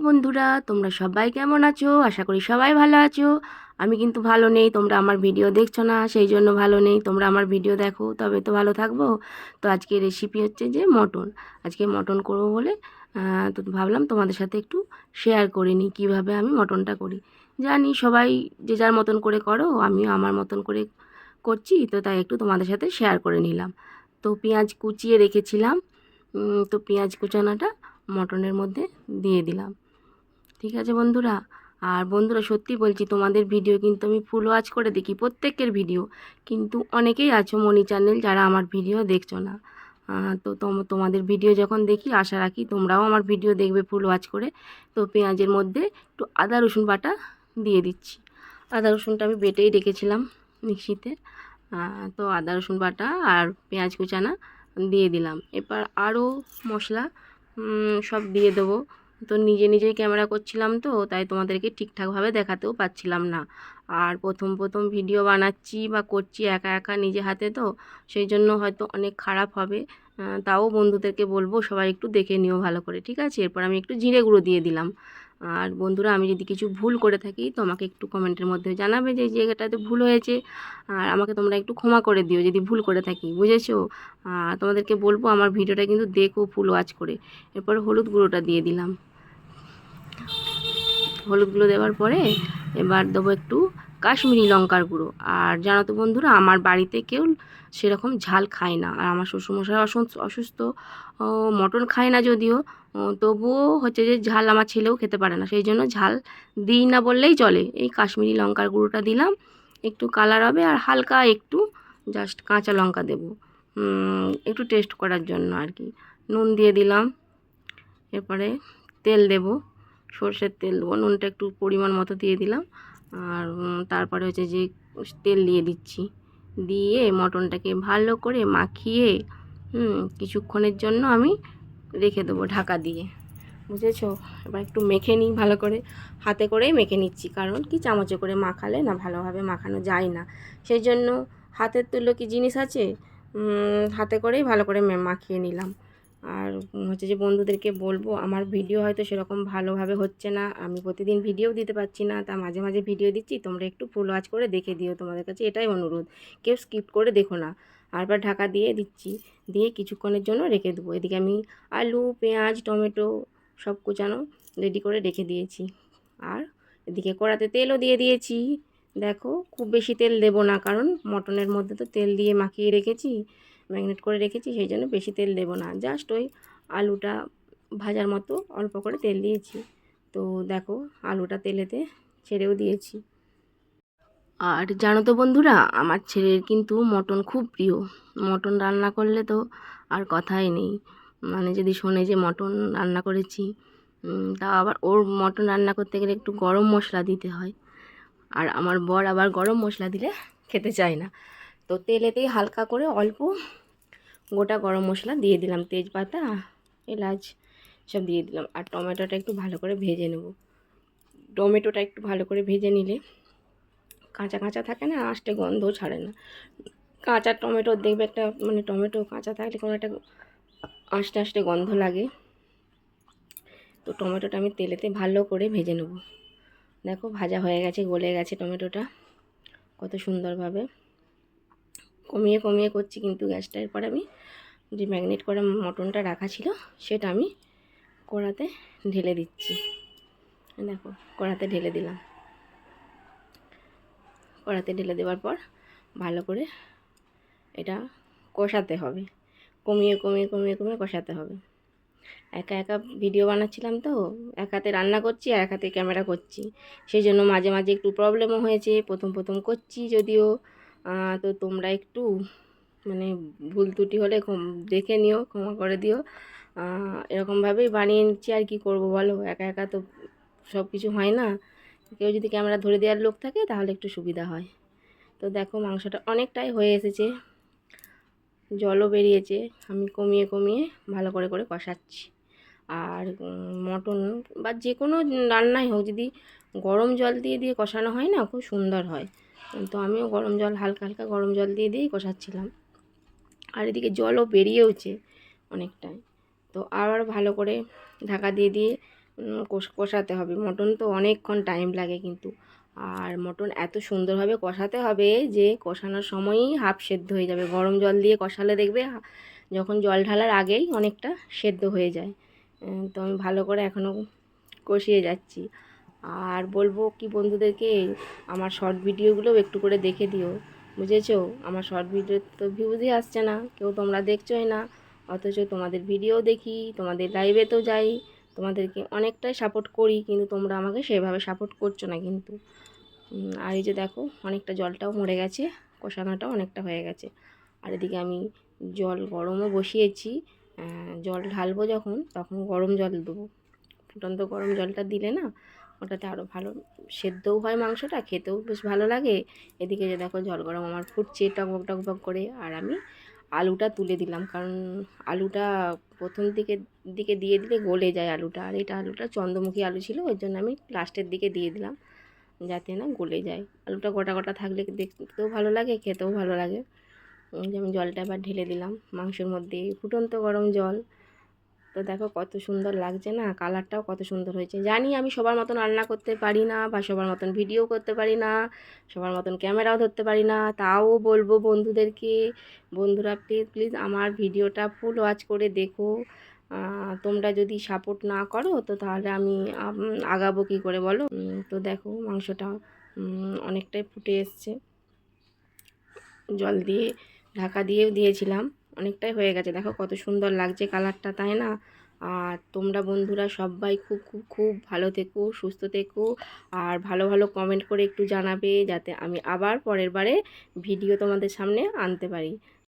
বন্ধুরা, তোমরা সবাই কেমন আছো? আশা করি সবাই ভালো আছো। আমি কিন্তু ভালো নেই, তোমরা আমার ভিডিও দেখছো না, সেই জন্য ভালো নেই। তোমরা আমার ভিডিও দেখো, তবে তো ভালো থাকবো। তো আজকে রেসিপি হচ্ছে যে মটন। আজকে মটন করবো বলে তো ভাবলাম তোমাদের সাথে একটু শেয়ার করে নিই কীভাবে আমি মটনটা করি। জানি সবাই যে যার মতন করে করো, আমিও আমার মতন করে করছি, তো তাই একটু তোমাদের সাথে শেয়ার করে নিলাম। তো পেঁয়াজ কুচিয়ে রেখেছিলাম, তো পেঁয়াজ কুচানোটা মটনের মধ্যে দিয়ে দিলাম। ঠিক আছে বন্ধুরা। আর বন্ধুরা, সত্যি বলছি, তোমাদের ভিডিও কিন্তু আমি ফুল ওয়াচ করে দেখি, প্রত্যেকের ভিডিও। কিন্তু অনেকেই আছো মনি চ্যানেল যারা আমার ভিডিও দেখছো না। তো তোমাদের ভিডিও যখন দেখি, আশা রাখি তোমরাও আমার ভিডিও দেখবে ফুল ওয়াচ করে। তো পেঁয়াজের মধ্যে একটু আদা রসুন বাটা দিয়ে দিচ্ছি। আদা রসুনটা আমি বেটেই রেখেছিলাম মিক্সিতে। তো আদা রসুন বাটা আর পেঁয়াজ কুচানা দিয়ে দিলাম। এবার আরও মশলা সব দিয়ে দেবো। তো নিজে নিজেই ক্যামেরা করছিলাম, তো তাই তোমাদেরকে ঠিকঠাকভাবে দেখাতেও পাচ্ছিলাম না। আর প্রথম ভিডিও বানাচ্ছি বা করছি একা একা নিজে হাতে, তো সেই জন্য হয়তো অনেক খারাপ হবে। তাও বন্ধুদেরকে বলবো সবাই একটু দেখে নিও ভালো করে, ঠিক আছে? এরপর আমি একটু জিরে গুঁড়ো দিয়ে দিলাম। আর বন্ধুরা, আমি যদি কিছু ভুল করে থাকি তো আমাকে একটু কমেন্টের মধ্যে জানাবে যে এই জায়গাটাতে ভুল হয়েছে। আর আমাকে তোমরা একটু ক্ষমা করে দিও যদি ভুল করে থাকি, বুঝেছো? তোমাদেরকে বলবো আমার ভিডিওটা কিন্তু দেখো ফুল ওয়াচ করে। এরপর হলুদ গুঁড়োটা দিয়ে দিলাম। হলুদ গুঁড়ো দেওয়ার পরে এবার দেবো একটু কাশ্মীরি লঙ্কার গুঁড়ো। আর জানো তো বন্ধুরা, আমার বাড়িতে কেউ সেরকম ঝাল খায় না। আর আমার শ্বশুরমশাই অসুস্থ, মটন খায় না যদিও, তবুও হচ্ছে যে ঝাল আমার ছেলেও খেতে পারে না, সেই জন্য ঝাল দিই না বললেই চলে। এই কাশ্মীরি লঙ্কার গুঁড়োটা দিলাম, একটু কালার হবে। আর হালকা একটু জাস্ট কাঁচা লঙ্কা দেবো, একটু টেস্ট করার জন্য আর কি। নুন দিয়ে দিলাম। এরপরে তেল দেবো, সর্ষের তেল দেবো। নুনটা একটু পরিমাণ মতো দিয়ে দিলাম। আর তারপরে হচ্ছে যে তেল দিয়ে দিচ্ছি। দিয়ে মটনটাকে ভালো করে মাখিয়ে কিছুক্ষণের জন্য আমি রেখে দেবো ঢাকা দিয়ে, বুঝেছো? এবার একটু মেখে নিই ভালো করে, হাতে করেই মেখে নিচ্ছি। কারণ কি, চামচে করে মাখালে না ভালোভাবে মাখানো যায় না, সেই জন্য হাতের তুলো কি জিনিস আছে, হাতে করেই ভালো করে মাখিয়ে নিলাম। আর হচ্ছে যে বন্ধুদেরকে বলবো, আমার ভিডিও হয়তো সেরকম ভালোভাবে হচ্ছে না, আমি প্রতিদিন ভিডিও দিতে পারছি না, তা মাঝে মাঝে ভিডিও দিচ্ছি, তোমরা একটু ফুল ওয়াচ করে দেখে দিও, তোমাদের কাছে এটাই অনুরোধ। কেউ স্কিপ করে দেখো না। আর এবার ঢাকা দিয়ে দিচ্ছি, দিয়ে কিছুক্ষণের জন্য রেখে দেবো। এদিকে আমি আলু, পেঁয়াজ, টমেটো সব কুচানো রেডি করে রেখে দিয়েছি। আর এদিকে কড়াতে তেলও দিয়ে দিয়েছি। দেখো, খুব বেশি তেল দেবো না, কারণ মটনের মধ্যে তো তেল দিয়ে মাখিয়ে রেখেছি, ম্যারিনেট করে রেখেছি, সেই জন্য বেশি তেল দেবো না। জাস্ট ওই আলুটা ভাজার মতো অল্প করে তেল দিয়েছি। তো দেখো, আলুটা তেলেতে ছেড়েও দিয়েছি। আর জানো তো বন্ধুরা, আমার ছেলের কিন্তু মটন খুব প্রিয়। মটন রান্না করলে তো আর কথাই নেই, মানে যদি শোনে যে মটন রান্না করেছি, তাও আবার ওর মটন রান্না করতে গেলে একটু গরম মশলা দিতে হয়। আর আমার বর আবার গরম মশলা দিলে খেতে চায় না। তো তেলেতেই হালকা করে অল্প গোটা গরম মশলা দিয়ে দিলাম, তেজপাতা, এলাচ সব দিয়ে দিলাম। আর টমেটোটা একটু ভালো করে ভেজে নেব। টমেটোটা একটু ভালো করে ভেজে নিলে কাঁচা কাঁচা থাকে না, আঁশটে গন্ধও ছাড়ে না। কাঁচা টমেটো দেখবে একটা, মানে টমেটো কাঁচা থাকলে কোনো একটা আঁশটে আঁশটে গন্ধ লাগে। তো টমেটোটা আমি তেলেতে ভালো করে ভেজে নেব। দেখো, ভাজা হয়ে গেছে, গলে গেছে টমেটোটা কত সুন্দরভাবে। কমিয়ে কমিয়ে করছি কিন্তু গ্যাসটা। এরপর আমি যে ম্যাগনেট করা মটনটা রাখা ছিল সেটা আমি কড়াতে ঢেলে দিচ্ছি। দেখো, কড়াতে ঢেলে দিলাম। কড়াতে ঢেলে দেওয়ার পর ভালো করে এটা কষাতে হবে, কমিয়ে কমিয়ে কমিয়ে কমিয়ে কষাতে হবে। একা একা ভিডিও বানাচ্ছিলাম, তো এক হাতে রান্না করছি আর এক হাতে ক্যামেরা করছি, সেই জন্য মাঝে মাঝে একটু প্রবলেমও হয়েছে। প্রথম করছি যদিও, তো তোমরা একটু মানে ভুল ত্রুটি হলে দেখে নিও, ক্ষমা করে দিও। এরকমভাবেই বানিয়ে নিচ্ছি, আর কি করব বলো, একা একা তো সব কিছু হয় না। কেউ যদি ক্যামেরা ধরে দেওয়ার লোক থাকে তাহলে একটু সুবিধা হয়। তো দেখো, মাংসটা অনেকটাই হয়ে এসেছে, জলও বেরিয়েছে। আমি কমিয়ে কমিয়ে ভালো করে করে কষাচ্ছি। আর মটন বা যে কোনো রান্নাই হোক, যদি গরম জল দিয়ে দিয়ে কষানো হয় না, খুব সুন্দর হয়। তো আমিও গরম জল, হালকা হালকা গরম জল দিয়ে দিয়েই কষাচ্ছিলাম। আর এদিকে জলও বেরিয়েওছে অনেকটাই। তো আবার ভালো করে ঢাকা দিয়ে দিয়ে কষাতে হবে। মটন তো অনেকক্ষণ টাইম লাগে কিন্তু, আর মটন এত সুন্দরভাবে কষাতে হবে যে কষানোর সময়ই হাফ সেদ্ধ হয়ে যাবে। গরম জল দিয়ে কষালে দেখবে যখন জল ঢালার আগেই অনেকটা সেদ্ধ হয়ে যায়। তো আমি ভালো করে এখনও কষিয়ে যাচ্ছি। আর বলবো কি বন্ধুদেরকে, আমার শর্ট ভিডিওগুলোও একটু করে দেখে দিও, বুঝেছো? আমার শর্ট ভিডিও তো ভিউজই আসছে না, কেউ তোমরা দেখছোই না, অথচ তোমাদের ভিডিও দেখি, তোমাদের লাইভেতেও যাই, তোমাদেরকে অনেকটাই সাপোর্ট করি, কিন্তু তোমরা আমাকে সেভাবে সাপোর্ট করছো না কিন্তু। আর এই যে দেখো অনেকটা জলটাও মরে গেছে, কষানোটাও অনেকটা হয়ে গেছে। আর এদিকে আমি জল গরমও বসিয়েছি। জল ঢালবো যখন তখন গরম জল দেবো। ফুটন্ত গরম জলটা দিলে না ওটাতে আরও ভালো সেদ্ধও হয়, মাংসটা খেতেও বেশ ভালো লাগে। এদিকে যে দেখো জল গরম আমার ফুটছে টকবক টকবক করে, আর আমি আলুটা তুলে দিলাম, কারণ আলুটা প্রথম দিকে দিয়ে দিলে গলে যায় আলুটা, আর আলুটা চন্দ্রমুখী আলু ছিল, ওই জন্য আমি লাস্টের দিকে দিয়ে দিলাম যাতে না গলে যায়। আলুটা গোটা গোটা থাকলে দেখতেও ভালো লাগে, খেতেও ভালো লাগে। আমি জলটা এবার ঢেলে দিলাম মাংসের মধ্যে, ফুটন্ত গরম জল। তো দেখো কত সুন্দর লাগছে না, কালারটাও কত সুন্দর হয়েছে। জানি আমি সবার মতন রান্না করতে পারি না, বা সবার মতন ভিডিও করতে পারি না, সবার মতন ক্যামেরাও ধরতে পারি না, তাও বলবো বন্ধুদেরকে, বন্ধুরা প্লিজ প্লিজ আমার ভিডিওটা ফুল ওয়াচ করে দেখো। তোমরা যদি সাপোর্ট না করো তো তাহলে আমি আগাবো কী করে বলো? তো দেখো মাংসটা অনেকটাই ফুটে এসছে, জল দিয়ে ঢাকা দিয়েও দিয়েছিলাম, অনেকটাই হয়ে গেছে। দেখো কত সুন্দর লাগছে কালারটা, তাই না? আর তোমরা বন্ধুরা সবাই খুব খুব খুব ভালো থেকো, সুস্থ থেকো, আর ভালো ভালো কমেন্ট করে একটু জানাবে, যাতে আমি আবার পরের বারে ভিডিও তোমাদের সামনে আনতে পারি।